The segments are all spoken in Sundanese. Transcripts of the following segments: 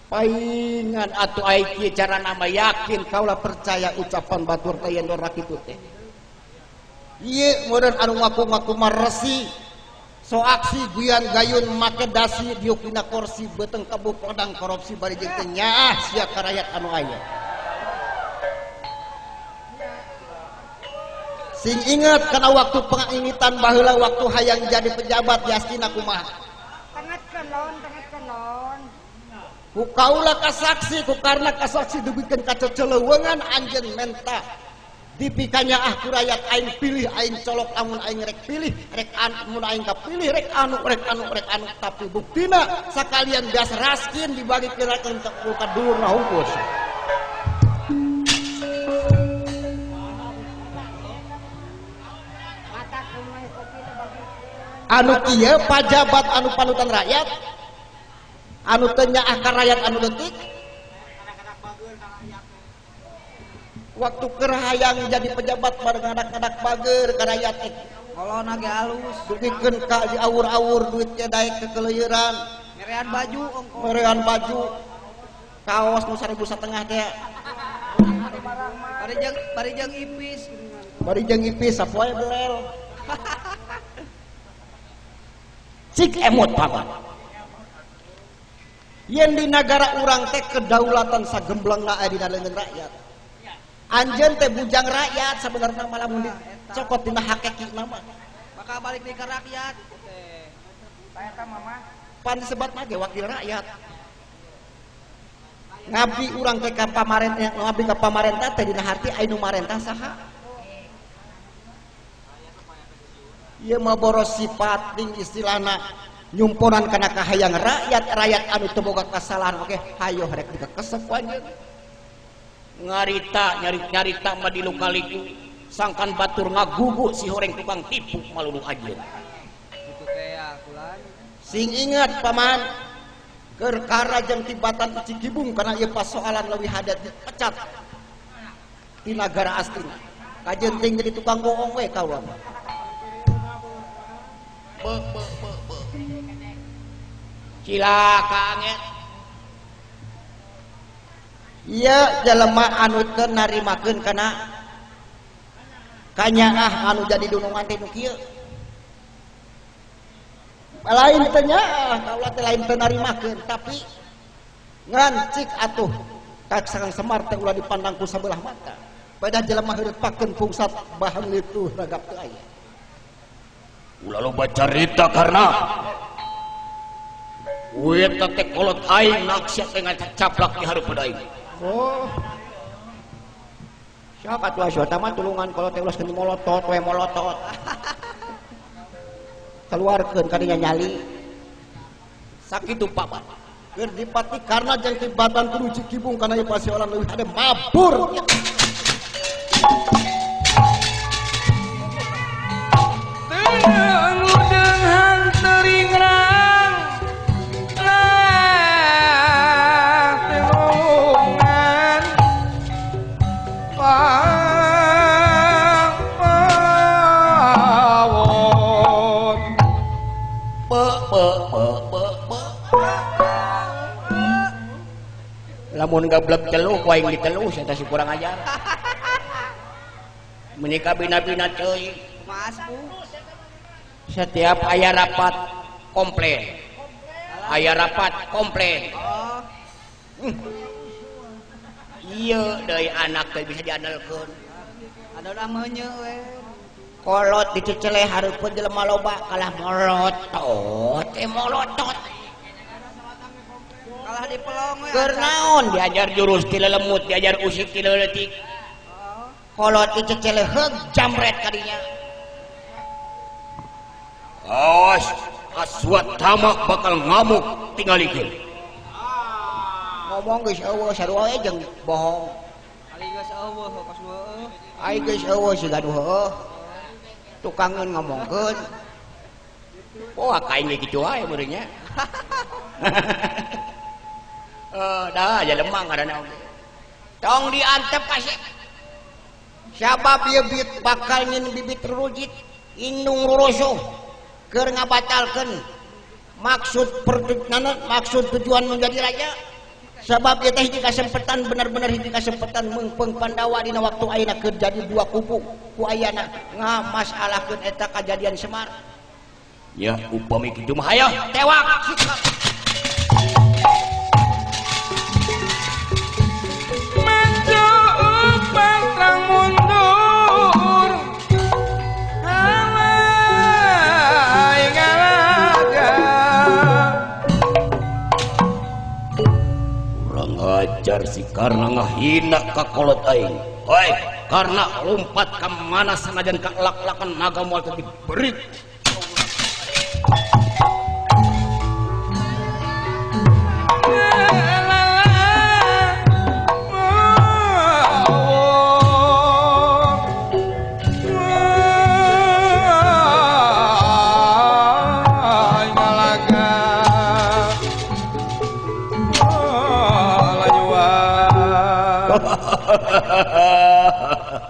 paingan atuh aiki cara nama yakin kaulah percaya ucapan batur teh yen ora kitu teh. Ieu meureun anu ngaku-ngaku maresi so aksi guyan gayun make dasi diuk dina kursi beuteng kabuk podang korupsi bari jeung teh nyaah sia karayat anu aya. Sing inget kana waktu pengingitan baheula waktu hayang jadi pejabat yastina kumaha. Tenget kelon. Ku kaula kasaksi ku karna kasaksi dubikeun kaceceleuweungan anjeun menta dipikanya ku rakyat aing pilih aing colok lamun aing rek pilih rek anu mun aing kapilih rek anu tapi buktina sakalian gas raskin dibagi kirakeun ka dulurna hungkus. Anu kieu pajabat anu panutan rakyat anu teu nyaah ka rakyat anu leutik waktu keur hayang jadi pejabat bareng anak-anak bager ka rakyat teh Kolona ge alus. dugikeun ka diawur-awur duit teh daek kekeleueuran merean baju kaos nu 1.500 teh Bari jeung ipis. bari jeung ipis sapoe belel cik emot paman yen di negara urang teh kedaulatan sagemblengna aya dina leungeun rakyat anjeun teh bujang rakyat sabenerna malah mun dicokot dina hakekina mah Bakal balik deui ka rakyat. Saya teh mah pan disebatna ge wakil rakyat ngabdi urang teh ka pamarentah ngabdi ka pamarentah teh dina harti aya nu marentah saha ieu mah boros sifat ting istilahna nyumponan kana kahayang rakyat anu teu boga kasalahan oke hayo rek dikekesep anjeun ngarita nyarita mah di lukaliku sangkan batur ngagugu si horeng tukang tipu malulu anjeun kitu teh ya kulan. sing ingat paman keur karajang tibatan Cikibung kana ieu pasoalan leuwih hadat dipecat di nagara astina kajenting jadi tukang bohong we kaula cilaka nget iya jelema anu teu narimakeun kana kanyaah anu jadi dunungan teh nu kieu lain teh nyaah kaula teh lain teu narimakeun tapi ngan cik atuh kak Sakang Semar teh ulah dipandang ku sabelah mata pada jelema heurepakeun pungsat bahan itu ragap teu aya ulah loba carita karena eta teh kolot aing naksia teh ngacaplak di hareupeun aing. oh siapa tuh asyata mah tulungan kalau teh ulas keun molotot we molotot keluarkeun kadinya nyali sakitu paman keur dipati karena jeung tibatan kudu Cikibung kana ieu pasiolan leuwih hade mabur Anu dengan teringrang nah telungan pawon Lamun gablek teluh ku aing diteluh eta si kurang ajar. Menika bina-bina teuing. Mas Bu. Setiap aya rapat komplain. Aya rapat komplain. Oh, Iya deui anak teh bisa diandalkeun. ada namanya we. kolot diceceleh hareupeun jelema loba kalah molotot molotot Kalah di pelong we. keur naon Diajar jurus ti lelemut, diajar usik ti leutik. kolot diceceleh heug jamret kadinya Awas, Aswatthama bakal ngamuk tingalikeun. ngomong geus eueuh sarua we jeung bohong Ali geus eueuh pas weueuh. ai geus eueuh si gaduh heueuh tukangeun ngomongkeun Wah, kain kitu wae meureun nya. Dah aja lemah ngaranna. tong diantep kasih sabab ieu bibit bakal nyin bibit rujit indung rurusuh keur ngabatalkeun maksud tujuan menjadi raja Sabab eta hiji kasempatan benar-benar hiji kasempatan mengpeng Pandawa dina waktu ayeuna keur jadi dua kubu ku ayana ngamasalahkeun eta kajadian Semar. Ya upami kitu mah hayang tewak. Maju pantang mundur alay ngalaga Kurang ajar si karna ngahina ka kolot aing. Hoi, karena lompat ka mana sanajan ka lak-lakan naga moal teu diberi.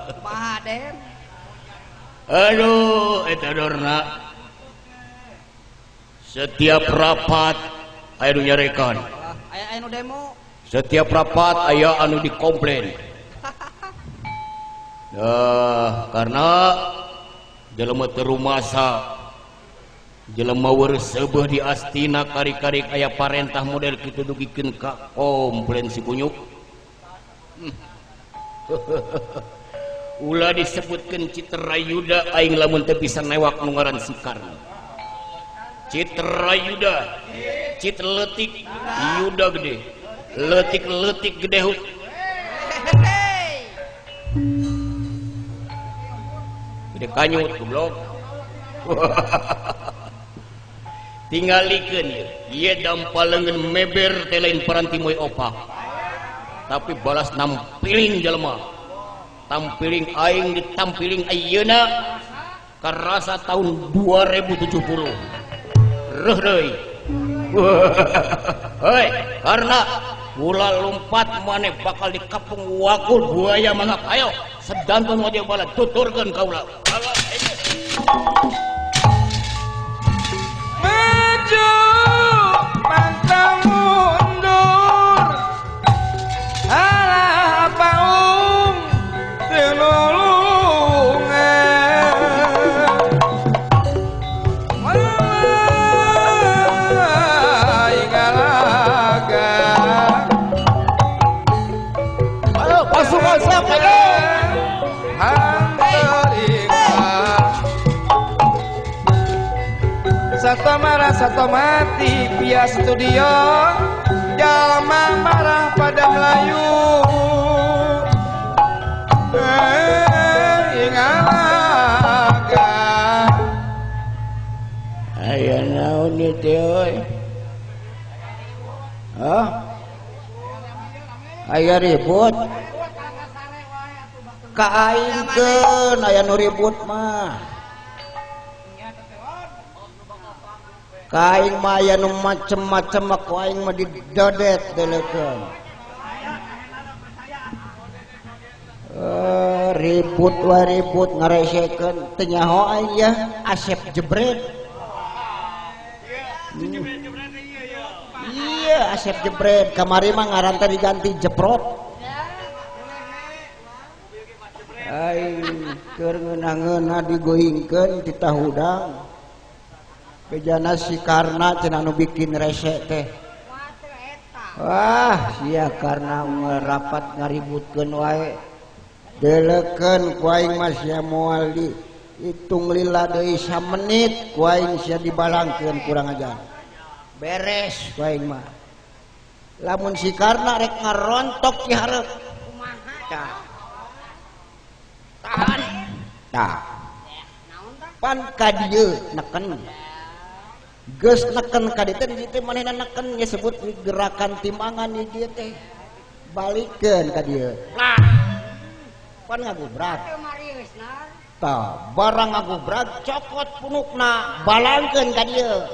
Kumaha Den? Aduh, eta dorna. Setiap rapat aya nu nyarekan. Aya nu demo. Setiap rapat aya anu dikomplain. Karena jelema teu rumasa, jelema weur seubeuh di astina kari-kari aya parentah model kitu dugikeun ka komplain si kunyuk. Ulah disebutkeun Citrayuda aing lamun teu bisa newak nu ngaran si Karna. Citrayuda, cit leutik, yuda gede. Leutik-leutik gede hut. Gede kanyut goblok. Tingalikeun ieu dampaleungeun meber teh lain paranti moy opak. Tapi balas nampiling jelema. Tampiling aing ditampiling ayeuna karasa tahun 2070. Reuh deui. Hei, karena ulah lompat maneh bakal dikapung wakul buaya mangap. Ayo, sedanten wajah bala tuturkeun kaula. maju pantang mundur alah paung tinulungan alay ngalaga Ayo pasukan siapa ya? Satu marah satu mati via studio jalma marah pada Melayu ingalaga Aya naon ieu teh euy? Hah? Aya ribut. Ka aingkeun aya nu ribut mah. Ka aing mah aya nu macem-macem mah ku aing mah didodet deleukeun. Ribut wae ribut ngaresekeun teu nyaho aing ya Asep Jebret. Iya Asep Jebret kamari mah ngaran teh diganti Jeprot. Aing keur ngeunah-ngeunah digoingkeun ti tahudang. Bejana si Karna cenah nu bikin rese teh. Wah, sia Karna ngerapat ngaributkeun wae. Deleukeun ku aing mah sia moal dihitung lila deui 1 menit ku aing sia dibalangkeun kurang ajar. Beres ku aing mah. Lamun si Karna rek ngarontok ki hareup. Kumaha? Tahan. Tah. Pan ka dieu neken. Geus neken ka dieu teh di dieu manehna neken nya sebut gerakan timbangan di dieu teh. Balikeun ka dieu. Nah. Pan ngagubrak. Tah, barang ngagubrak cokot punukna balangkeun ka dieu.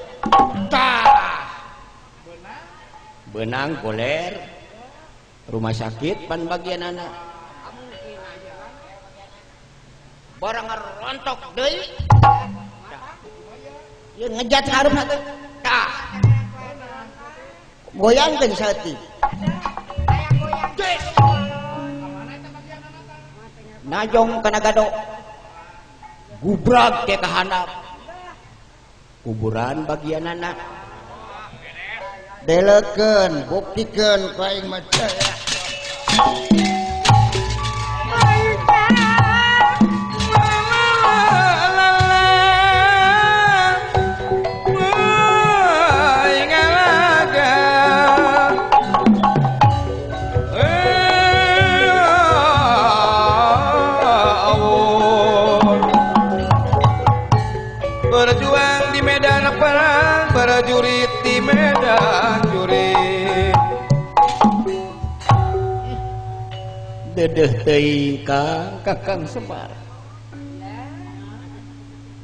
Tah. Benang koler. Rumah sakit pan bagianana. Barang ngarontok deui. Ieu ngejat hareupna teh. Tah. Goyangkeun saeutik. najong kana gado gubrag ke kahanap kuburan bagian anak deleken buktikeun ku aing mah berjuang di medan perang, prajurit di medan jurit. dedeh teuing Kakang Semar.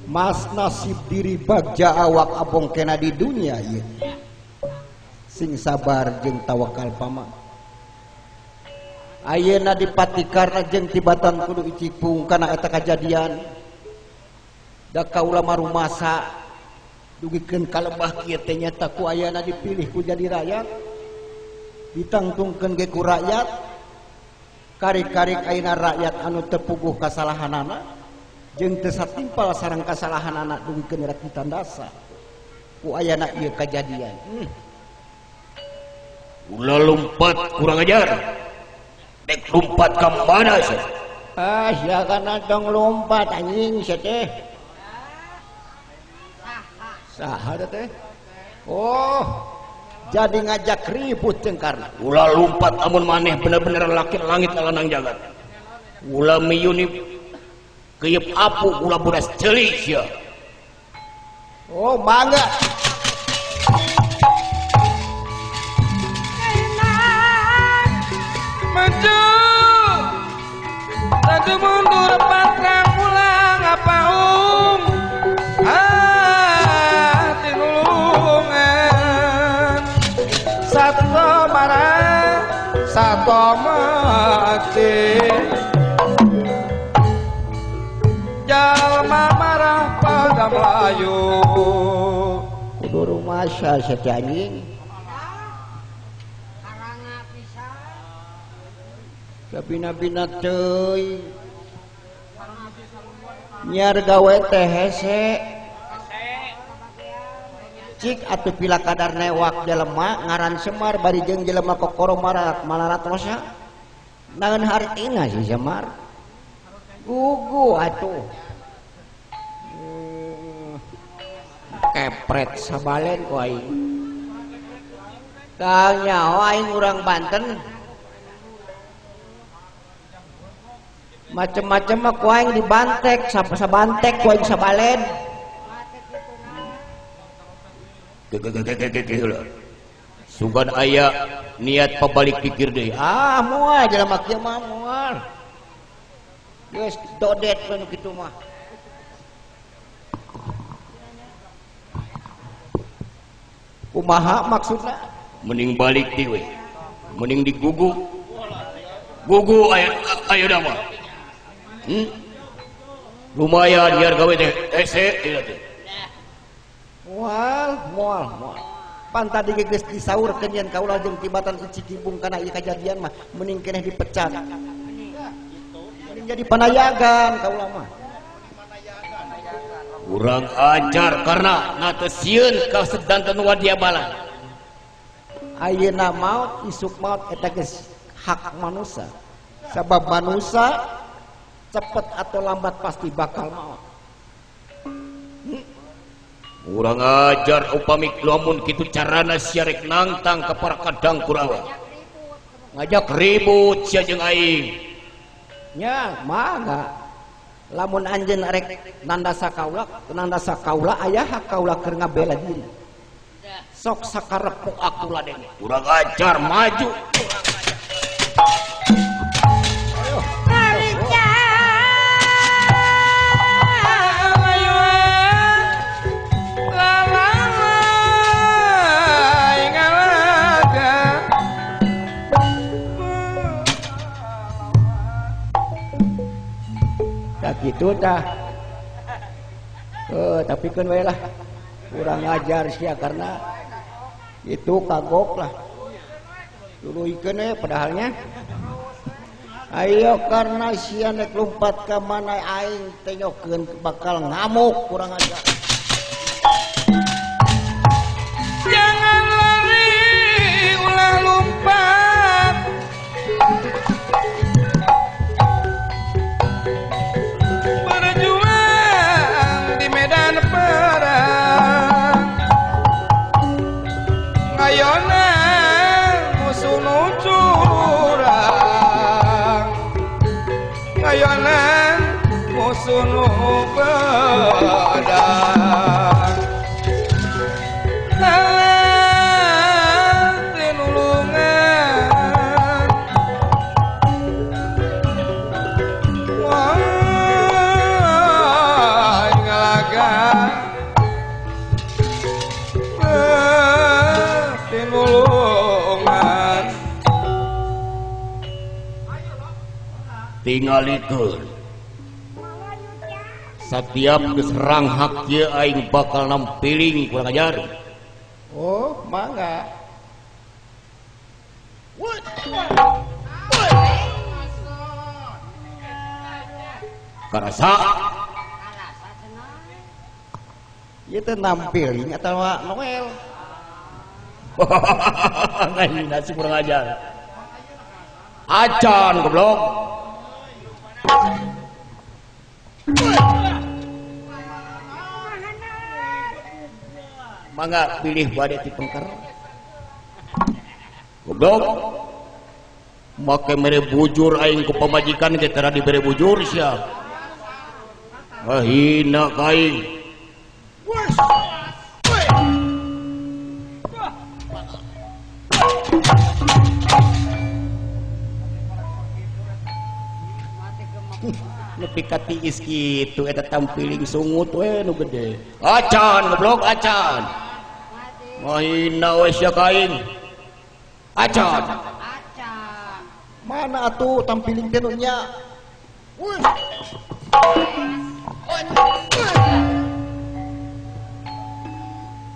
Mas nasib diri bagja awak abong kena di dunia ieu. Sing sabar jeung tawakal pama. Ayeuna dipatikarna jeung tibatan kudu icipung kana eta kajadian. Da kaula marumasa dugikeun ka lembah kieu teh nyata ku ayana dipilih ku jadi rakyat. Ditangtungkeun ge ku rakyat. Karik-karik ayeuna rakyat anu teu puguh kasalahanana jeung teu satimpal sareng kasalahanana dugikeun rakitan dasa. Ku ayana ieu kajadian. Ulah lompat kurang ajar. Dek lompat ka mana sih? Ah, sia kana dong lompat anjing sia teh. Saha teh? Oh, jadi ngajak ribut cengkarna. Ulah lompat amun maneh bener-bener laki langit alanang jagat. Ulah miyuni keyep apu ulah budas ceuli sia. Oh, bangga. Maju, maju mundur pantang pulang apa tinulungan satu marah satu mati jalma marah pada Melayu Kudu rumasa sia teh anjing. Sabina-bina teuing nyiar gawe teh hese cik atuh pila kadar newak jelema ngaran Semar bari jeung jelema kokoro malarat rosa naon hartina si Semar gugu atuh kepret sabalen ku aing tah nyawa aing urang Banten macem-macem mah ku aing dibantek sabantek ku aing sabalen. Sugan aya niat pabalik pikir deui. Ah moal jelema kieu mah moal. Geus dodet anu kitu mah. Kumaha maksudna? Mending balik ti we. Mending digugu. Gugu aya dama. Lumayan biar gawe teh ese ieu teh. Moal. Pan tadi geus disaurkeun yen kaula jeung tibatan Icikibung kana ieu kajadian mah mending keneh dipecat. Mending jadi panayagan kaula mah. Kurang ajar karena natesieun ka sedanten wadia balan. Ayeuna maut isuk maut eta geus hak manusia. Sabab manusia cepet atau lambat pasti bakal maut. Kurang ajar upami lamun kitu carana syarek nangtang ka para kadang Kurawa. Ngajak ribut sia jeung aing. Nya mangga. Lamun anjeun rek nandasa kaula aya hak kaula keur ngabela diri. Sok sakarepuk aku laden. Kurang ajar maju. Gitu dah. Tapi kan we lah kurang ajar sia karena itu kagok lah. Dulu ikeun padahalnya Ayo karena sia nek lompat ke mana aing tenyokeun bakal ngamuk kurang aja. Jangan lari ulah lompat berjuang di medan perang ngayona musuh nu curang ngayona musuh nu pedang tingalikeun setiap diserang hak ieu aing bakal nampiling kurang ajar. Oh, mangga. Karasa Ieu teh nampiling atawa Noel. nggak nasi kurang ajar. Acan goblok. Mangga pilih bade ti pengker. Goblok. Make mere bujur aing ku pamajikan ge tara dibere bujur sia. Hina kaing. Nepi ka tiis kitu eta tampiling sungut we nu gede. Acan goblok acan. Mahina we sia kaing. Acan. Mana atuh tampiling teh nu nya?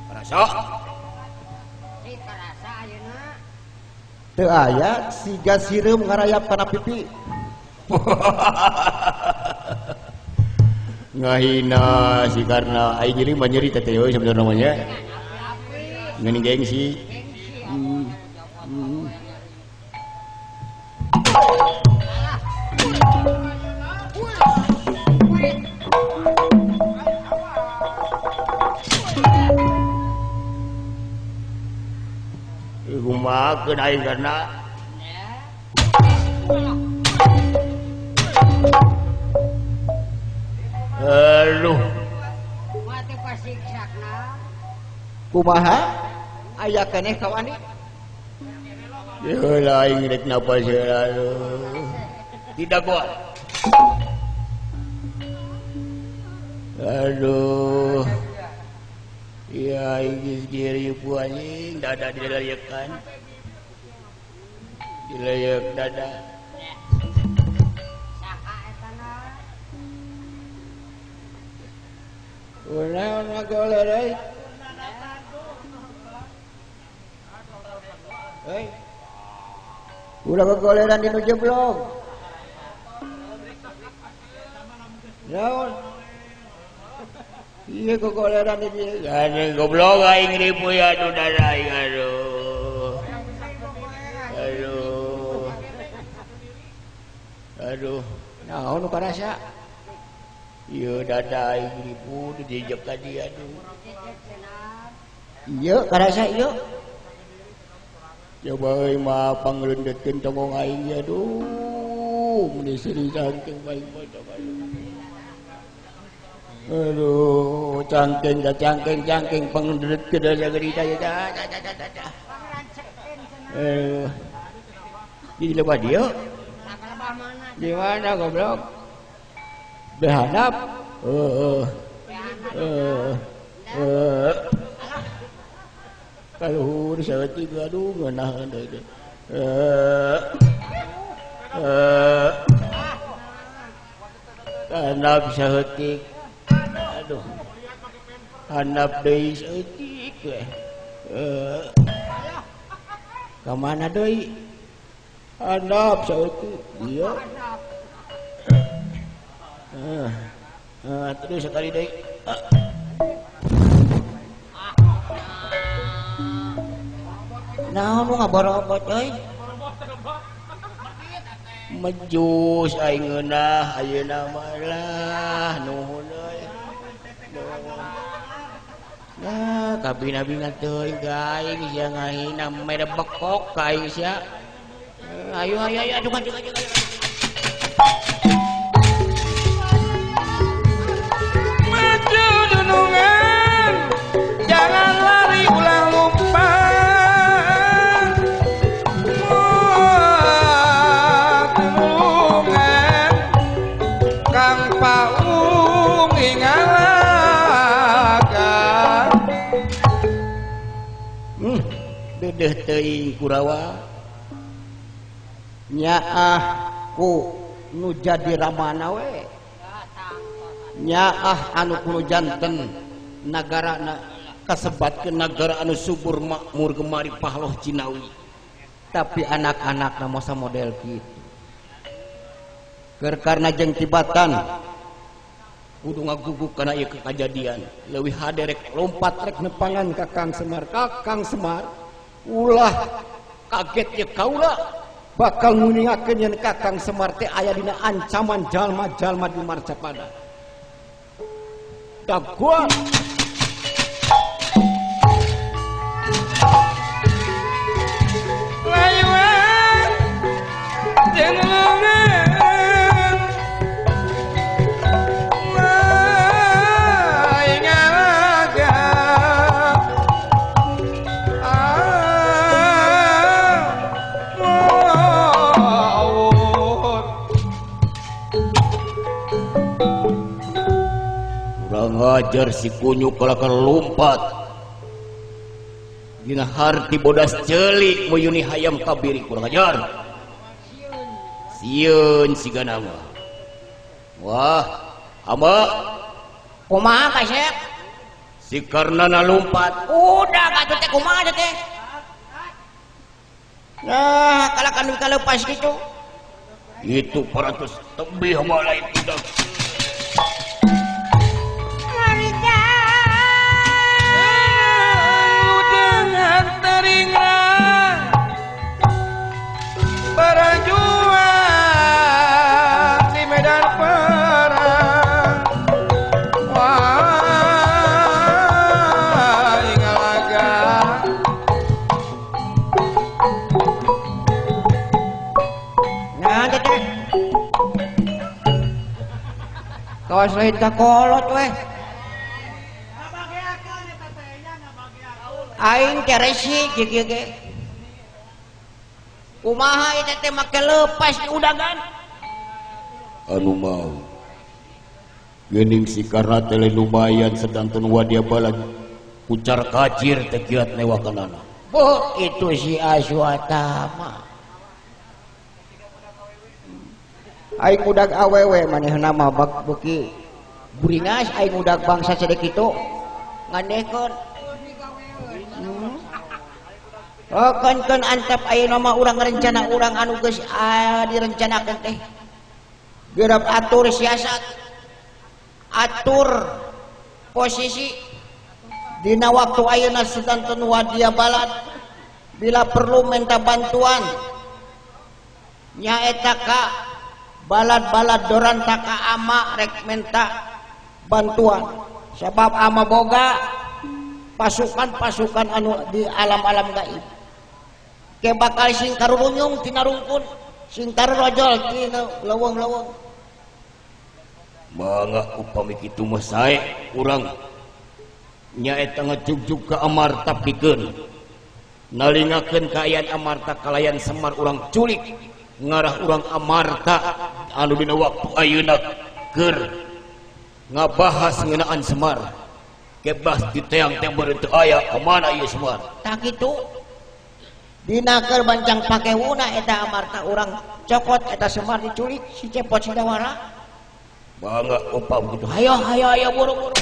Rasa. Teu aya siga sireum ngarayap kana pipi. Ngahina si karena aing jadi nyeri teteh euy sebenarnya namanya. Ngeuning gengsi. Kumaha aing karena aduh mati pasiksakna Kumaha? Aya keneh kawani? ya lain rek napa selalu tidak kuat. Aduh ya ini diri puanjing dada dilayakan dilayak dada saka etana Ulah ngagoler euy. Hei. Ulah kegoleran di nu jeblok. Naon? Iya kegoleran di dieu. gane goblok aing ribu ya aduh dada aing aduh aduh aduh Naon nu karasa? ieu dada aing ribu dijejek ka dia aduh Ieu karasa ieu. coba euy mah pangleundeukeun tongong aing ya aduh mun seri cangkeng baik baca aduh cangkeng pangleundeukeun da gerida ya da di lewat dia di mana goblok berhadap kaluhur saeutik aduh ngeunaheun deui handap saeutik aduh handap deui saeutik we ka mana deui Handap sauti. Iya. Terus sekali deui. Naon nu ngaborobot euy? Mejus aing ngeunah ayeuna mah lah nuhun euy. Nah, kabina-bina teuing ka aing sia ngahina mere bekok ka aing sia. Ayo aduh maju. Maju dunungan, jangan lari ulah lompat. Dunungan, Kang Paung ingalagan. Dedeh teuing Kurawa. Nyaah ku nu jadi ramana we. Nyaah anu kudu janten nagarana kasebatkeun nagara anu subur makmur gemari pahloh Cinawi. Tapi anak-anakna masa model kitu. Keur karna jeung tibatan kudu ngaguguk kana ieu kajadian. Leuwih hade rek lompat rek nepangan ka Kang Semar. Kakang Semar ulah kaget ye kaula bakal nguningakeun yen Kakang Semar teh aya dina ancaman jalma-jalma di Marcapada. Daguan Layuan jenengan ngajar si kunyuk kalakan lompat dina harti bodas celik muyuni hayam kabiri kurang ajar sieun sigana mah wah ama Kumaha Kasep? si karnana lompat Udah katuh teh kumaha teh? Nah, kalakan kalepas gitu. itu 400 tebih mah lain tidak berjuang di medan perang. Wah, ingalagan. Nah, teh. Kawas lain ka kolot weh. Aing ceresi kieu ge. Kumaha eta teh make lepas di udagan? anu mau geuning si karna teh lumayan sedanten wadia balag pucar kacir teh kiat newakanana Boh, itu si Aswatama. aing udag awewe manehna mah beuki buringas aing udag bangsa sedek kitu Ngandehkeun. Oh Kan antep ayeuna mah urang rencana urang anu geus direncanakeun teh. Geureup atur siasat. Atur posisi dina waktu ayeuna sedanten wadia balad bila perlu minta bantuan nyaeta ka balad-balad doranta ka ama rek minta bantuan sebab ama boga pasukan-pasukan anu di alam-alam gaib ke bakal sing karurunyung tina rungkun sing tarojol tina leuweung-leuweung mangga upami kitu mah sae urang nyaeta ngajug-jug ka Amarta pikeun nalingakeun kaayaan Amarta kalayan Semar urang culik ngarah urang Amarta anu dina waktu ayeuna keur ngabahas ngeunaan Semar kebas diteang teh beureun teu aya ka mana ieu Semar tak kitu dina keur bancang pakewuna eta Amarta urang cokot eta Semar diculik si Cepot Sidawara mangga upam kitu hayo buru-buru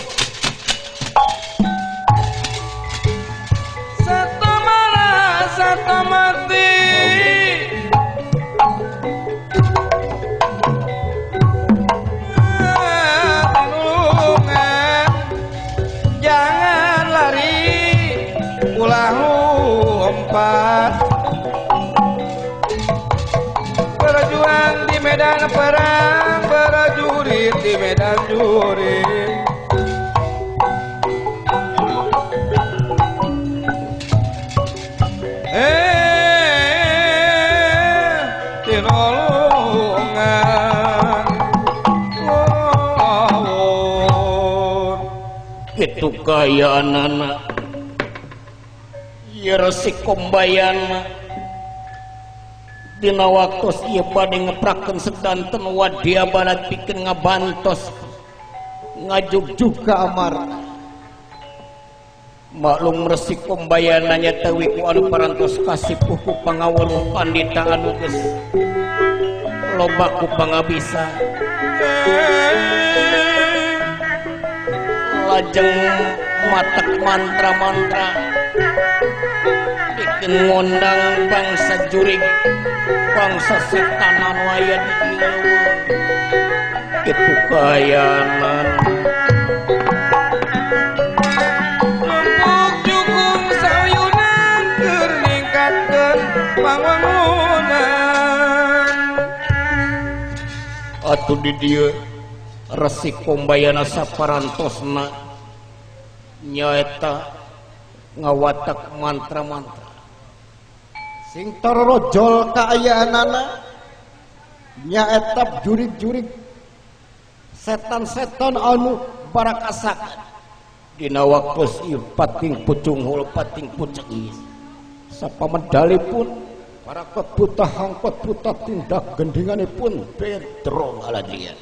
Satamara satamati medan perang, prajurit di medan jurit. Tinolongan itu kaya anak ya resik kombayana dina waktos ieu bade ngeprakeun sedanten wadia balat pikeun ngabantos ngajugjug ka amarna maklum resik kombayana nya teuwi ku anu parantos kasipuh ku pangaweruh pandita anu geus loba ku pangabisa lajeng matak mantra-mantra bikin ngondang bangsa jurig bangsa setanan waya di ileuweung kitu kayanan lempuk jukung sayunan keur ningkatkeun pangwangunan. atuh di dieu resik kombayana saparantosna nyaeta ngawatak mantra-mantra sing torojol kaayaanana nyaeta jurig-jurig setan-setan anu barakasakan dina waktos ieu pating pucung hul pating puceungis sapamedalipun para kebutah hangkot buta tindak gendinganipun Pedro Aladian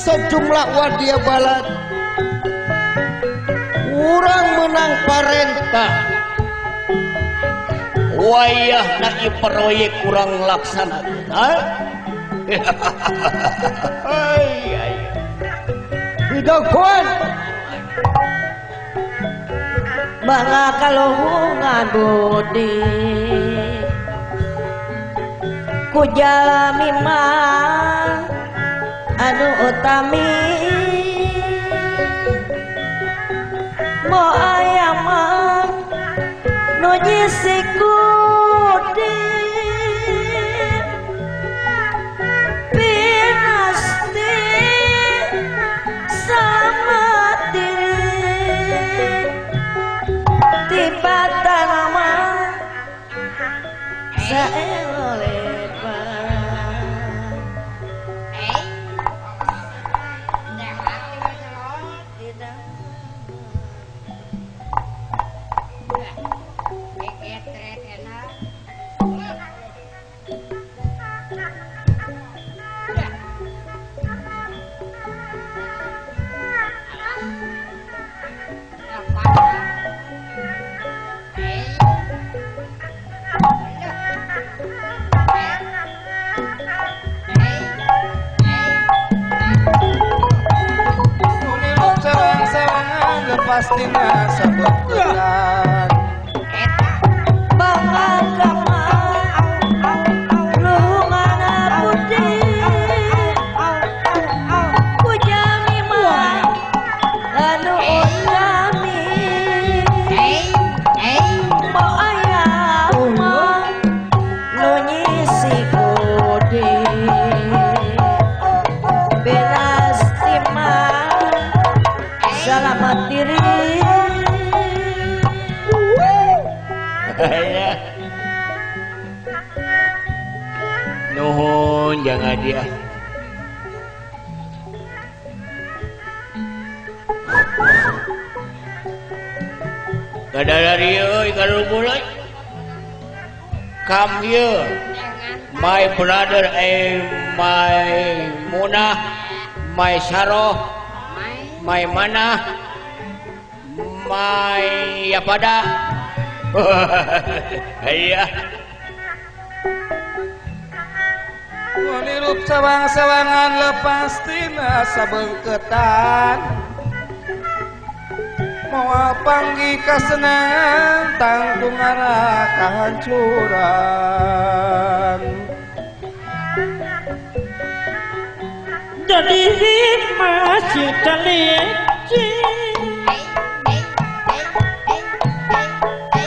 sejumlah wadia balat urang menang parentah wayah na proyek kurang laksanakeun di Pidokun Bangga kalungan budi ku jalmi mah anu utami mo aya mah nu nyisiku di pinasti sama diri tiba tanaman Pastina sabetan bangga kama lungan budi ku jami mah anu utami mo aya mah nu nyisi kudi benasti mah selamat diri ya. Nuhun jangan dia. Kadadari euy karumulai. Come here. My brother my Munah, my Saroh, my Manah, my Yapada. Iya. Menirup sawang-sawangan lepas tina sabengketan mau panggi kasenangan tanggung arah kehancuran jadi masih teliti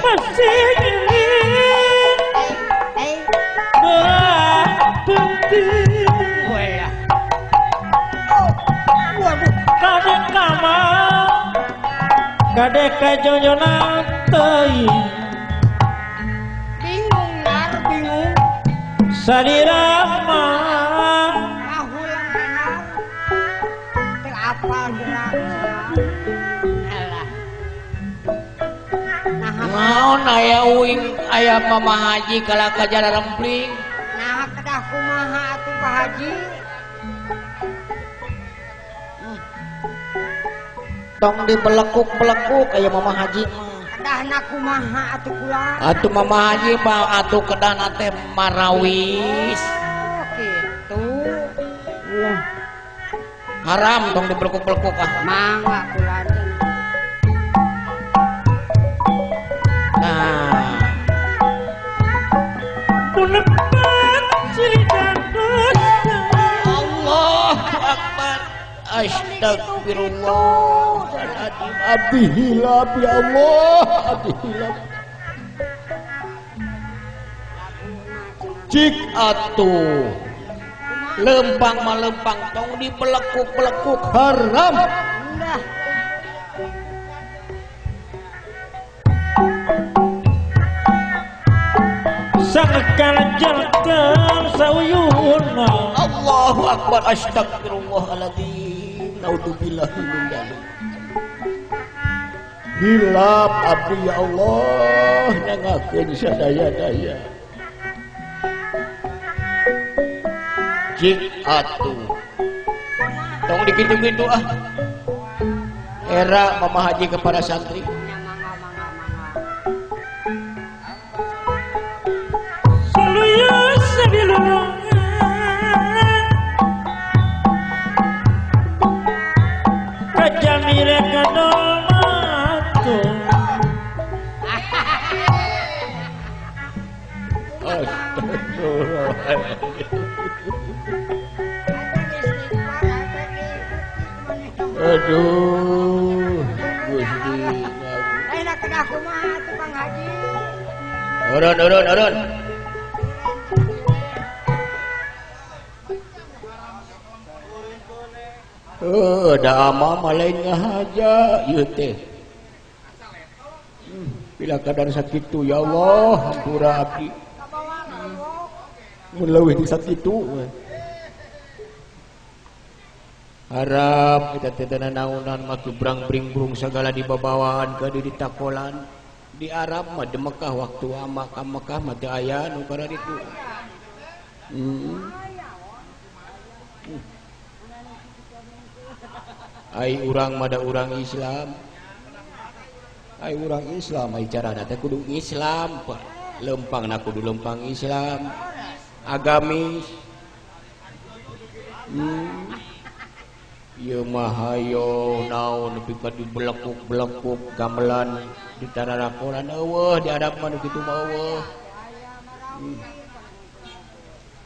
masih kadek kama kadek kajonjona teuing bingung nar bingung sadirama kahulang benar teu apa gerak alah Naon aya uing aya Mama Haji kala kajara rempling. nah kedah kumaha atuh Pak Haji tong dibelekuk-belekuk aya Mama Haji kedahna kumaha atuh kula Atuh Mama Haji mah atuh kedana teh marawis. oh kitu Haram tong dibelekuk-belekuk ah. mangga kula teh Nah, Allahu Akbar. Astagfirullahaladzim. Abi hilap ya Allah. Abi hilap. Cik atuh lempang malempang tong dibelekuk-belekuk haram. udah sangkan jalkan sauyuna Allahu Akbar. Astagfirullahaladzim. Naudzubillahi min dzalik. Hilap abdi ya Allah nyangakeun sadaya-daya. Cik atuh tong dikitu-kitu ah. Era Mama Haji kepada santri. Aduh, Gusti. Enak kena kumaha tukang haji. Urun. Da ama lain ngahaja ieu teh. Bila kadar sakitu ya Allah, hampura abdi. Mun leuwih di sakitu. Harap kita teh naonan make brang-bring-brung segala di babawaan ka di takolan. Di Arab mah di Mekah waktu ama ka Mekah mah teu aya nu kana ditu. Ai urang mah da urang Islam. Ai urang Islam ai carana teh kudu Islam, Pak. Lempangna kudu lempang Islam. Agamis. Ieu mah hayo naon nepi ka dibelekuk-belekuk gamelan di tanah rakolan eueuh di Arab mah nu kitu mah eueuh.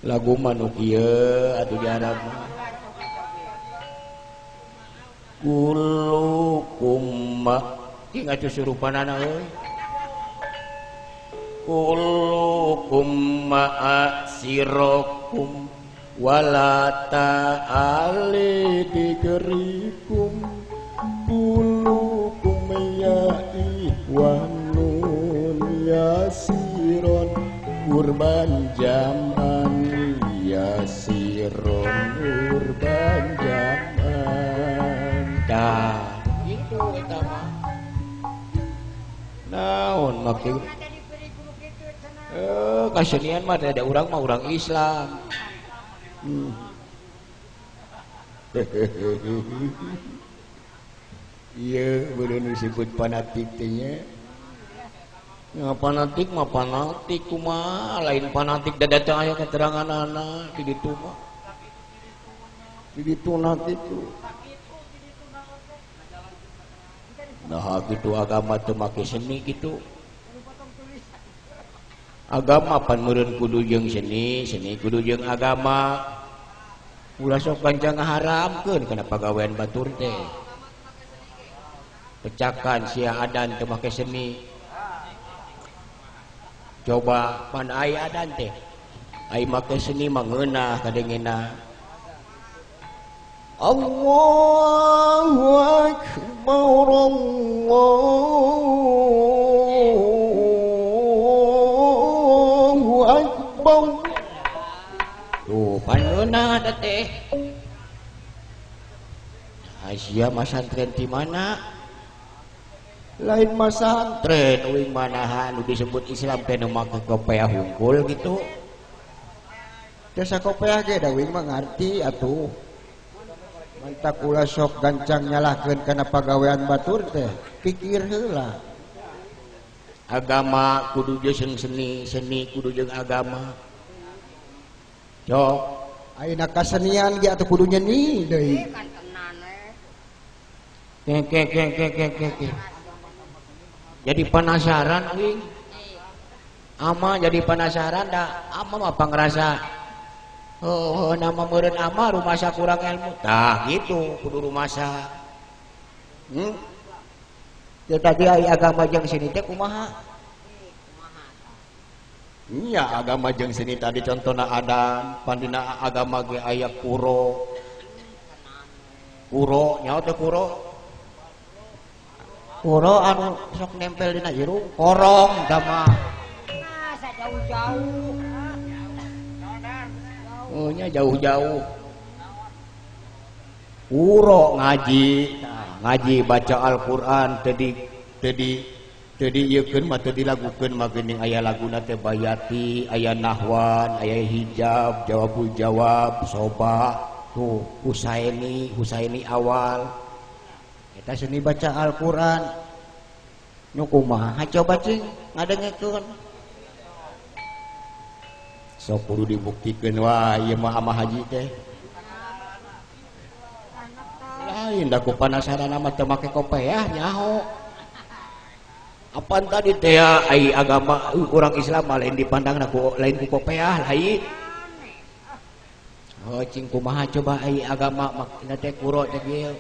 Lagu mah nu kieu atuh di Arab mah. Kullukum ma ingat surupanana euy. Kullukum ma'asirakum wala ta'ali dikerikum kullukum ya ihwanun yasiron urban jaman yasiron urban jaman dah itu eta mah naon maksud kasenian mah ada urang mah urang Islam. Iya, bener disebut fanatik teh nya. Fanatik mah fanatik kumaha, lain fanatik da datang aya keteranganana di ditu mah. Di ditu nanti tu. Nah, gitu agama teu make seni gitu. Agama pan meureun kudu jeung seni, seni kudu jeung agama. Ulah sok gancang ngaharamkeun kana pagawean batur teh. Pecakan sia adan teu make seni. Coba pan aya adan teh. Ai make seni mah ngeunah kadengena. Allahu akbar Allahu akbar. Tuh pangeunah da teh. Asia masantren di mana? Lain masantren uing manahan nu disebut Islam teh nu make kopiah hungkul gitu. Teu sakopiah ge da uing mah ngarti atuh. Mantap ulah sok gancang nyalahkeun kana pagawean batur teh, pikir heula. Agama kudu jeung seni, seni kudu jeung agama. Cok, ayeuna kasenian ge atuh kudu nyeni deui. Ke. Jadi penasaran uing. Ama jadi penasaran da, ama mah pangrasa. Oh, nama meureun ama rumasa kurang ilmu. Tah gitu, kudu rumasa. Ya tadi agama jeung seni teh kumaha? Iya, agama jeung seni tadi contohna adan, pandina agama ge aya kuro. Kuro, nyaho teh kuro? Kuro anu sok nempel dina irung, korong dama. Masa jauh-jauh. Oh nya jauh-jauh. Kuro ngaji, ngaji baca Al-Qur'an tadi ieukeun mah teu dilagukeun mah geuning aya laguna teh bayati, aya nahwan, aya hijab, jawabul jawab, soba, tuh Husaini awal. Eta seni baca Al-Qur'an. Nya kumaha coba cing ngadengekeun. Sok kudu dibuktikan wah ieu mah ama haji teh. Lain da ku panasaran mah teu make kopiah nyaho. Apaan tadi teh ai agama urang Islam mah lain dipandangna ku lain ku kopiah lain. Oh cing kumaha coba ai agama makna teh kuro teh kieu.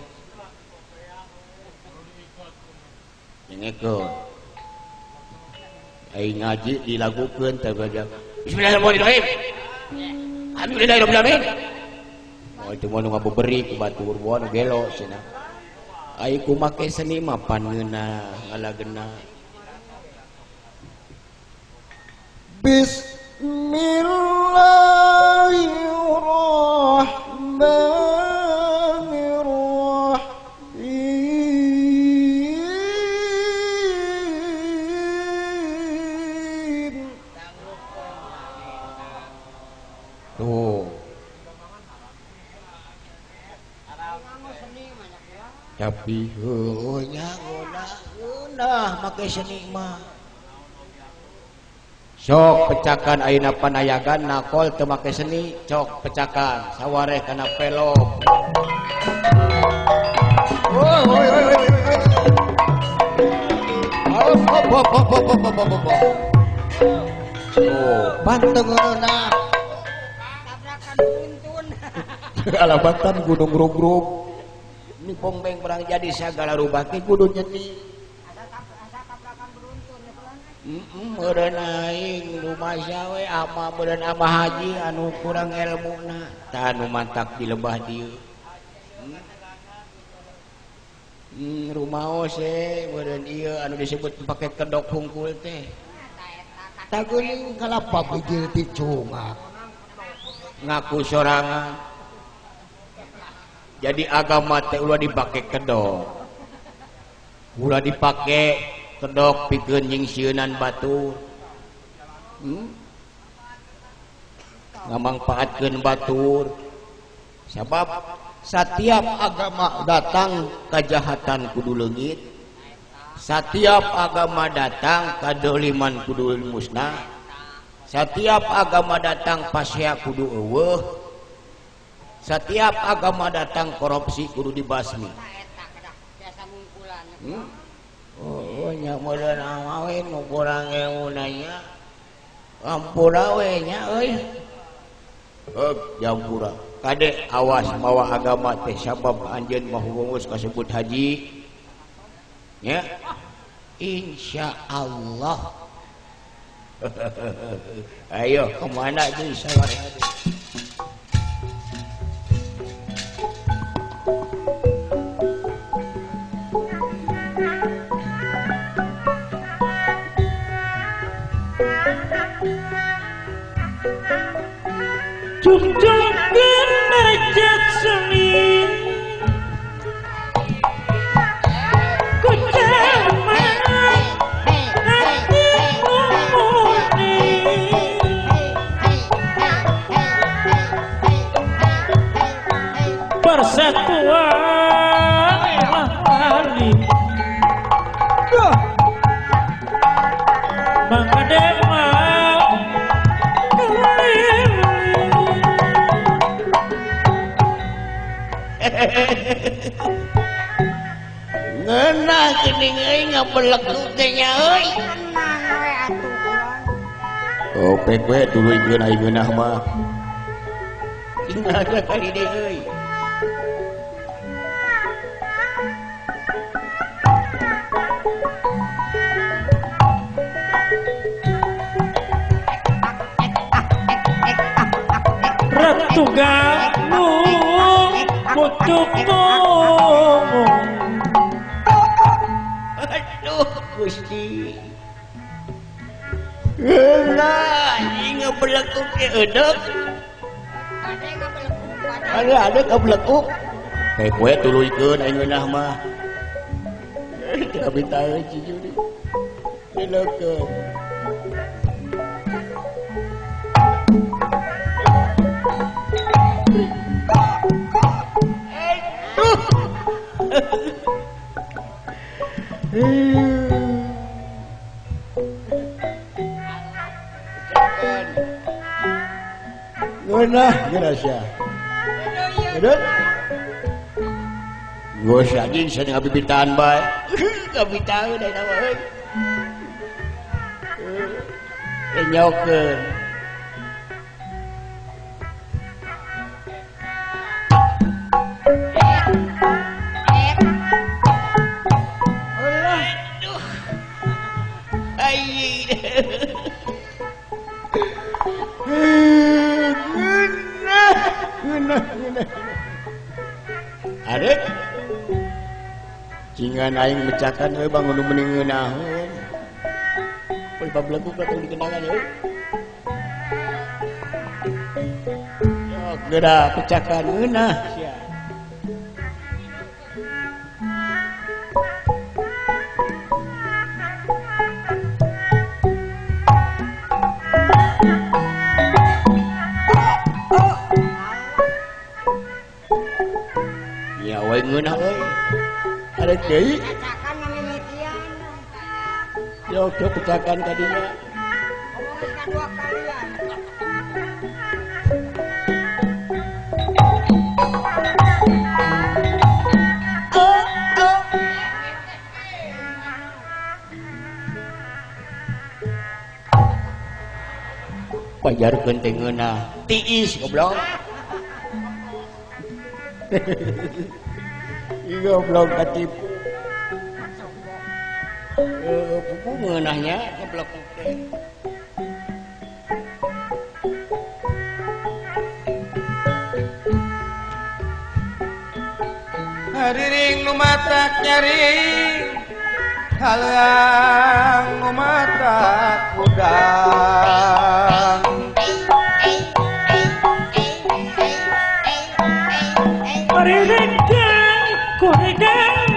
dengekeun aing ngaji dilagukeun teh badak bismillahirrahmanirrahim alhamdulillahirabbil alamin oh itu mah nu ngabuberi ku batur boa nu gelo cenah aing ku make seni mah pangeuna ngalageuna Bismillahirrahmanirrahim. tuh tapi heunya ngeunah make seni mah sok pecakan ayeuna panayagan nakol teu make seni cok pecakan sawareh kana pelok oh Pantengeuna Tabrakan beruntun. alabatan gunung rugrug ini pombeng barang jadi sagala rubah ke kudu nyeni Asa tabrakan beruntun ya pulang. meureun aing lumaja we ama meureun ama haji anu kurang ilmuna tah anu mantak di lembah dieu rumaos meureun ieu anu disebut pake kedok hungkul teh tageuling kalapa bijil ti cungak. ngaku sorangan jadi agama teh ulah dipake kedok ulah dipake kedok pikeun nyingsieunan batur ngamangpaatkeun batur sabab setiap agama datang kejahatan kudu leungit setiap agama datang kadoliman kudu musnah setiap agama datang pasya kudu eueuh setiap agama datang korupsi kudu dibasmi Eta kedah biasa mungkulan. oh nya meureun amawe nu kurang ilmuna nya ampura we nya euy jampura kade awas mawa agama teh sabab anjeun mah ngurus kasebut haji nya insyaallah ayo kemana tuh sawareh Junjungan derajat seni ku jaman hatimu murni persatuan mahali mengadema ngeunah geuning euy ngabelekuk teh nya euy Tenang we atuh pulang. oh pek we tuluikeun aing ngeunah mah ingat kali deui euy Ratu Galuh pucuk ngomong aduh Gusti ngeunah ieu ngabelekuk teh eudeup Ade ngabelekuk. ada kabelekuk pek we tuluikeun aing ngeunah mah tapi tahu jujur dileukeun ngeunah gerasa Edot Gos anjing saya ngabibitaan bae. Ngabitaeun da nama euy. Nyokeun. Adek cingan aing mecakan euy bangun mending ngeunaheun poe bablagu katong dikenangan euy yo geura pecakan ngeunah sia ya we ngeunah euy ada deui Cacakan mamimitian. yo teu pecakan ka dinya Ngomongin kedua kalian. pajarkeun teh ngeunah tiis goblok Ih goblok katipu buku ngeunahnya goblok teh Hariring nu matak nyaring halang nu matak udang Mariringkang kuregang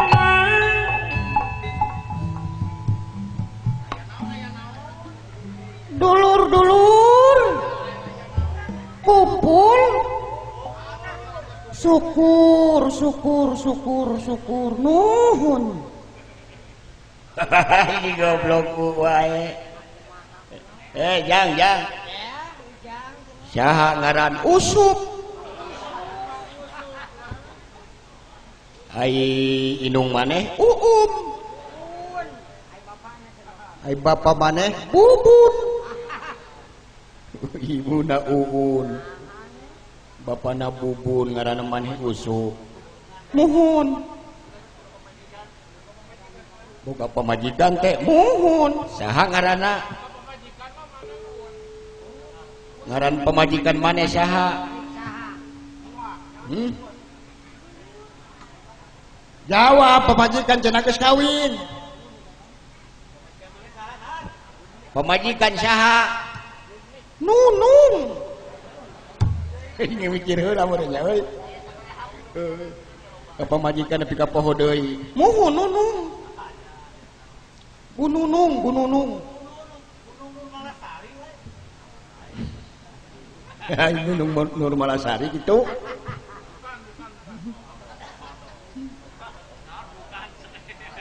Dulur-dulur kumpul syukur nuhun ini goblok wae jang saha ngaran usup ai inung maneh Ai bapa maneh bubun ibuna uun bapana bubun ngaranna maneh usup nuhun boga pamajikan teh nuhun saha ngaranna ngaran pamajikan maneh saha jawab pemajikan cenah geus kawin pamajikan saha nunung ini mikir heula meureunnya euy ka pamajikan nepi ka poho deui muhun nunung Bu Nunung ai Nunung Nur Malasari gitu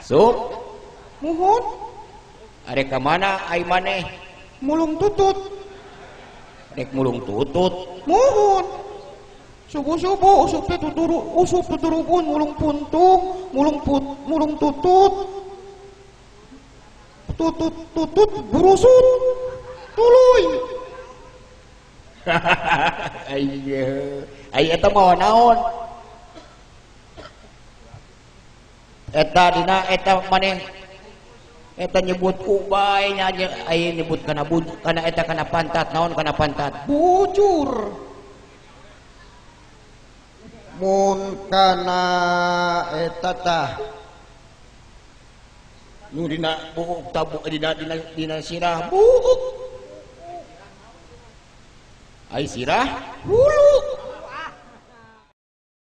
Sup muhun arek ka mana ai maneh mulung tutut rek mulung tutut muhun subuh-subuh usup tuturupun mulung puntung mulung tutut burusut tuluy ai eta mah naon eta dina eta maneh eta nyebut ku bae nya ai nyebut kana kana eta kana pantat naon kana pantat bujur mun kana eta tah nu dina buuk tabuk dina sirah buuk ai sirah hulu